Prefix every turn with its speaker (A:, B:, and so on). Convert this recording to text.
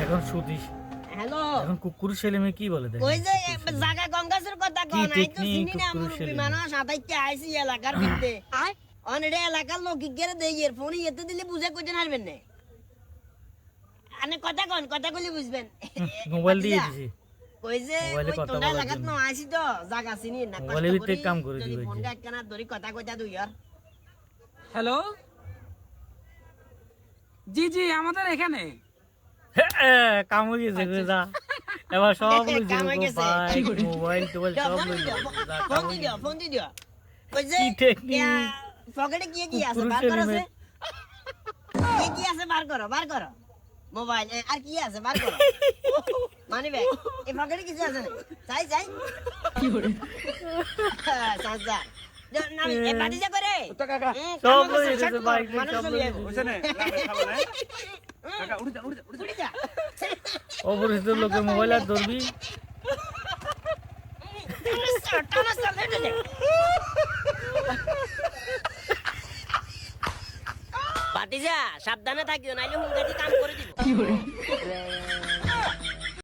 A: এখন সুদি
B: হ্যালো
A: এখন কুকুর ছেলে মেয়ে কি বলে
B: ওই যে জায়গা গঙ্গাসের কথা
A: কি
B: কোন আই তো
A: technique
B: চিনি না
A: কুকুর
B: মুরব্বি
A: ছেলে?
B: মানুষ আতাইতে আইছি এলাকার ভিতরে অনেরে এলাকার লোক গেরে দেই এর ফোন এতে দিলে বুঝে কইতে পারবেন না আনে কথা কইলে বুঝবেন
A: মোবাইল দিয়ে দিছি
B: কই যে
A: মোবাইলে
B: ওই
A: কথা
B: তোমরা
A: বলার
B: এলাকাত
A: জন্য।
B: ন আইছি তো জায়গা চিনি না
A: মোবাইলের ভিতরে কাম করে
B: যদি
A: দিবে
B: ফোন
A: যে।
B: একখানা ধরি কথা কইতা দুই আর
C: হ্যালো জি জি আমাদের এখানে
A: কাম হয়ে গেছে রে যা এবার সব লোক
B: কাম হয়ে গেছে।
A: ভাই মোবাইল টোবাইল সব লোক
B: ফোন দি দিও কই যে
A: কি technique?
B: পকেটে কি আছে
A: কুকুর
B: বার
A: ছেলে
B: করো
A: মেয়ে।
B: কি আছে বার করো মোবাইল আর কি আছে বার করো মানি ব্যাগ এই পকেটে কিছু আছে না চাই কি করে চাচা না এ বাড়ি যা করে
C: তো কাকা
A: সব লোক এসেছে ভাই সব লোক
C: বুঝছে না খাবো না কাকা উড়ে যা
B: উড়ে যা
A: অপরিচিত লোকের মোবাইল আর ধরবি
B: টানা সাল হেঁটে যা বাটিজা সাবধানে থাকিও নাইলে হুঙ্গাটি কাম করে দিব